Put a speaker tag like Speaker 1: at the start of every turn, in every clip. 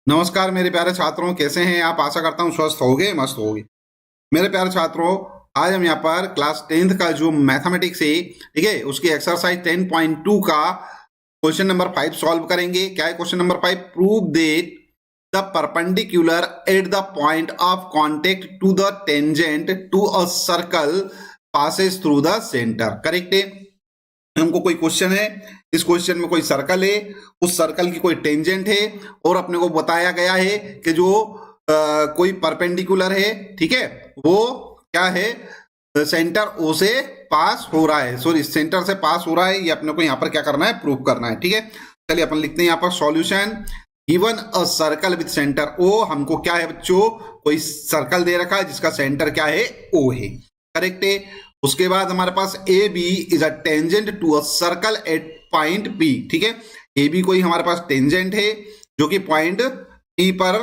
Speaker 1: नमस्कार मेरे प्यारे छात्रों, कैसे हैं आप। आशा करता हूँ स्वस्थ होगे, मस्त होगे। मेरे प्यारे छात्रों, आज हम यहाँ पर क्लास 10th का जो मैथमेटिक्स है, ठीक है, उसकी एक्सरसाइज 10.2 का क्वेश्चन नंबर 5 सॉल्व करेंगे। क्या है question number 5? Prove that the perpendicular at the point of contact to the tangent to a circle passes through the centre. Correct है। हमको कोई क्वेश्चन है, इस क्वेश्चन में कोई सर्कल है, उस सर्कल की कोई टेंजेंट है और अपने को बताया गया है कि जो कोई परपेंडिकुलर है, ठीक है, वो क्या है, सेंटर ओ से पास हो रहा है। सॉरी, सेंटर से पास हो रहा है। ये अपने को यहाँ पर क्या करना है, प्रूव करना है। ठीक है, चलिए अपन लिखते हैं यहाँ पर solution. Given a circle with centre O, हमको क्या है बच्चों, कोई सर्कल दे रखा है जिसका सेंटर क्या है, ओ है। करेक्ट है। उसके बाद हमारे पास A B is a tangent to a circle at point P. ठीक है, ए बी कोई हमारे पास टेंजेंट है जो कि पॉइंट पी पर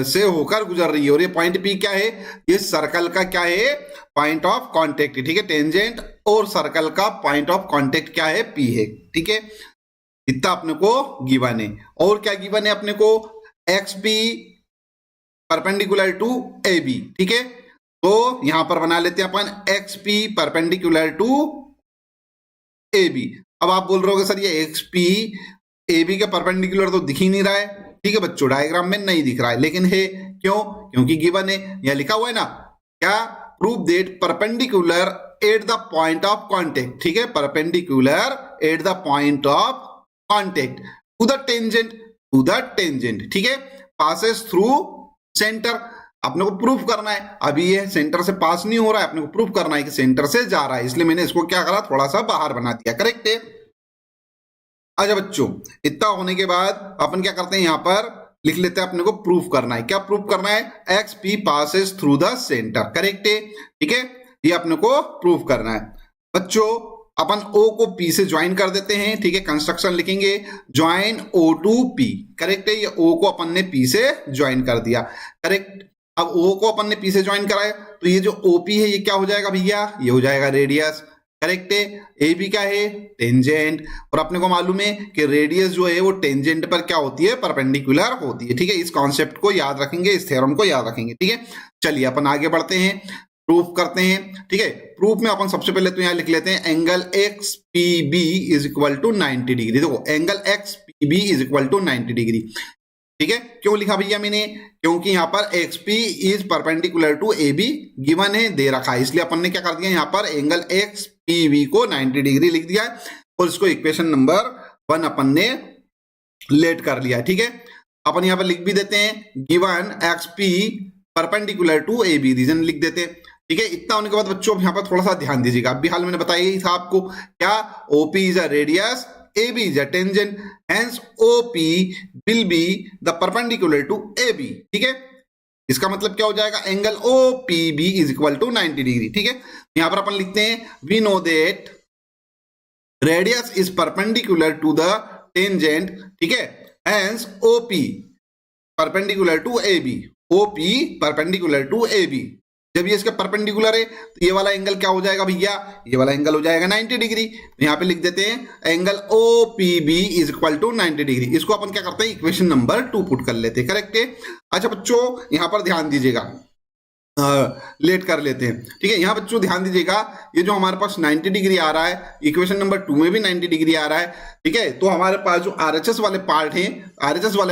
Speaker 1: से होकर गुजर रही है। और ये पॉइंट पी क्या है, ये सर्कल का क्या है, पॉइंट ऑफ कांटेक्ट। ठीक है, टेंजेंट और सर्कल का पॉइंट ऑफ कांटेक्ट क्या है, पी है। ठीक है, इतना अपने को गिवन है। और क्या गिवन है अपने को, X P perpendicular to A B. ठीक है, तो यहां पर बना लेते हैं अपन X P perpendicular to A B. अब आप बोल रहे हो सर ये एक्स पी ए बी के परपेंडिकुलर तो दिख ही नहीं रहा है। ठीक है बच्चों, डायग्राम में नहीं दिख रहा है, लेकिन है क्यों, क्योंकि गिवन है, यह लिखा हुआ है ना, क्या, prove that perpendicular at the point of contact. ठीक है, perpendicular at the point of contact to the tangent, ठीक है, पासेस थ्रू सेंटर। अपने को प्रूफ करना है, अभी ये सेंटर से पास नहीं हो रहा है, अपने को प्रूफ करना है कि सेंटर से जा रहा है, इसलिए मैंने इसको क्या करा, थोड़ा सा बाहर बना दिया। करेक्ट है। अच्छा बच्चों, इतना होने के बाद अपन क्या करते हैं, यहां पर लिख लेते हैं, अपने को प्रूफ करना है। क्या प्रूफ करना है, x P passes through the centre. Correct है। ठीक है, ये अपने को प्रूफ करना है। बच्चों, अपन O को P से ज्वाइन कर देते हैं। ठीक है, कंस्ट्रक्शन लिखेंगे, join O to P। Correct है, ये O को अपन ने P से ज्वाइन कर दिया। करेक्ट। अब O को अपन ने P से ज्वाइन कराया तो ये जो OP है ये क्या हो जाएगा भैया, ये हो जाएगा रेडियस। करेक्ट है। ए बी क्या है, टेंजेंट। और अपने को मालूम है कि रेडियस जो है वो टेंजेंट पर क्या होती है, परपेंडिकुलर होती है। ठीक है, इस कॉन्सेप्ट को याद रखेंगे, इस थ्योरम को याद रखेंगे। ठीक है, चलिए अपन आगे बढ़ते हैं, प्रूफ करते हैं। ठीक है, प्रूफ में अपन सबसे पहले तो यहां लिख लेते हैं angle X P B is equal to 90 degree. देखो, angle X P B is equal to 90 degree. ठीक है, क्यों लिखा भैया मैंने, क्योंकि यहां पर X P is perpendicular to A B given है, दे रखा है, इसलिए अपन ने क्या कर दिया, यहां पर एंगल एक्स पी बी को 90 डिग्री लिख दिया है और इसको इक्वेशन नंबर 1 अपन ने लेट कर लिया। ठीक है, अपन यहां पर लिख भी देते हैं given X P perpendicular to A B, reason लिख देते हैं। ठीक है, इतना होने के बाद बच्चों यहाँ पर थोड़ा सा ध्यान दीजिएगा। अभी हाल मैंने बताया ही था आपको, क्या, OP is a radius, AB is a tangent, hence OP will be the perpendicular to AB। ठीक है, इसका मतलब क्या हो जाएगा, angle OPB is equal to 90 degree. ठीक है, यहां पर अपन लिखते हैं we know that radius is perpendicular to the tangent। ठीक है, hence OP perpendicular to AB, OP perpendicular to AB। जब ये इसके परपेंडिकुलर है तो ये वाला एंगल क्या हो जाएगा भैया, ये वाला एंगल हो जाएगा 90 डिग्री। तो यहाँ पे लिख देते हैं angle OPB is equal to 90 degree. इसको अपन क्या करते हैं, इक्वेशन नंबर 2 पुट कर लेते हैं। करेक्ट है। अच्छा बच्चों, यहाँ पर ध्यान दीजिएगा, लेट कर लेते हैं। ठीक है, यहाँ बच्चों ध्यान दीजिएगा, ये जो हमारे पास 90 डिग्री आ रहा है, इक्वेशन नंबर 2 में भी 90 डिग्री आ रहा है। ठीक है, तो हमारे पास जो RHS वाले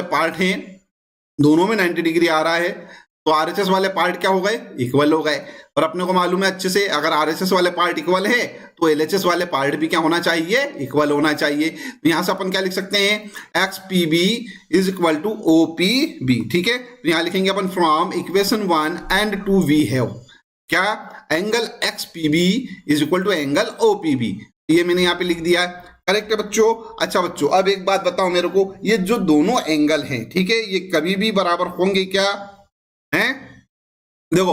Speaker 1: पार्ट हैं, दोनों में 90 डिग्री आ रहा है, तो RHS वाले पार्ट क्या हो गए, इक्वल हो गए। और अपने को मालूम है अच्छे से, अगर RHS वाले पार्ट इक्वल है तो LHS वाले पार्ट भी क्या होना चाहिए, इक्वल होना चाहिए। तो यहां से अपन क्या लिख सकते हैं, X P B is equal to OPB। ठीक है, तो यहां लिखेंगे अपन from equation 1 and 2 we have क्या, angle XPB is equal to angle OPB। ये मैंने यहाँ पे लिख दिया है। करेक्ट है बच्चों। अच्छा बच्चों, अब एक बात बताओ मेरे को, ये जो दोनों एंगल हैं, ठीक है, ये कभी भी बराबर होंगे क्या हैं? देखो,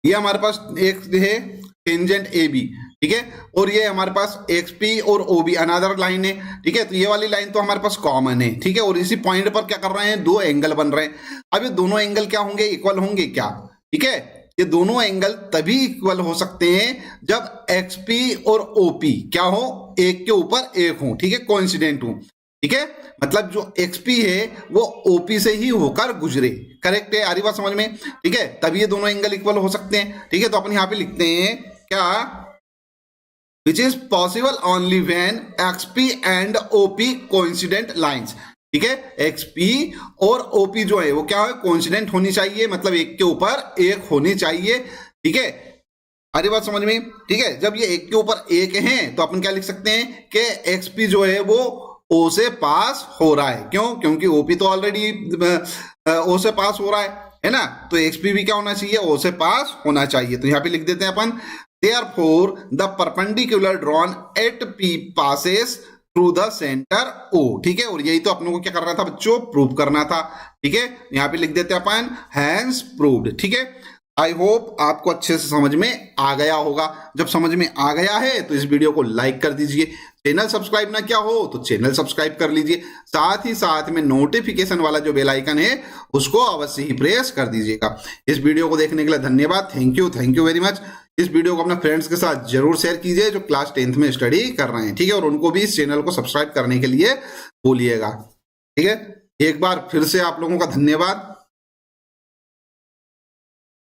Speaker 1: ये हमारे पास एक है टेंजेंट ए बी, ठीक है, और ये हमारे पास एक्स पी और ओ बी अनदर लाइन है। ठीक है, तो ये वाली लाइन तो हमारे पास कॉमन है। ठीक है, और इसी पॉइंट पर क्या कर रहे हैं, दो एंगल बन रहे हैं। अब ये दोनों एंगल क्या होंगे, इक्वल होंगे क्या। ठीक है, ये दोनों एंगल तभी इक्वल हो सकते हैं जब एक्स पी और ओ पी क्या हो, एक के ऊपर एक हो। ठीक है, कोइंसिडेंट हो। ठीक है, मतलब जो XP है वो OP से ही होकर गुजरे। करेक्ट है, आ रही बात समझ में? ठीक है, तभी ये दोनों एंगल इक्वल हो सकते हैं। ठीक है, तो अपन यहाँ पे लिखते हैं क्या, which is possible only when XP and OP coincident lines. ठीक है, XP और OP जो है वो क्या है, कोइंसिडेंट होनी चाहिए, मतलब एक के ऊपर एक होनी चाहिए। ठीक है, अरे बात समझ में? ठीक है, जब ये एक के ऊपर एक है तो अपन क्या लिख सकते हैं कि XP जो है वो O से पास हो रहा है। क्यों? क्योंकि OP तो ऑलरेडी O से पास हो रहा है ना, तो XP भी क्या होना चाहिए, O से पास होना चाहिए। तो यहां पे लिख देते हैं अपन, therefore the perpendicular drawn at P passes through the centre O। ठीक है, और यही तो अपनों को क्या करना था बच्चों, प्रूव करना था। ठीक है, यहाँ पे लिख देते हैं अपन हैंस प्रूव्ड। ठीक है, आई होप आपको अच्छे से समझ में आ गया होगा। जब समझ में आ गया है तो इस वीडियो को लाइक कर दीजिए, चैनल सब्सक्राइब ना किया हो तो चैनल सब्सक्राइब कर लीजिए, साथ ही साथ में नोटिफिकेशन वाला जो बेल आइकन है उसको अवश्य ही प्रेस कर दीजिएगा। इस वीडियो को देखने के लिए धन्यवाद, थैंक यू वेरी मच। इस वीडियो को अपने फ्रेंड्स के साथ जरूर शेयर कीजिए जो क्लास 10th में स्टडी कर रहे हैं। ठीक है, और उनको भी इस चैनल को सब्सक्राइब करने के लिए बोलिएगा। ठीक है, एक बार फिर से आप लोगों का धन्यवाद।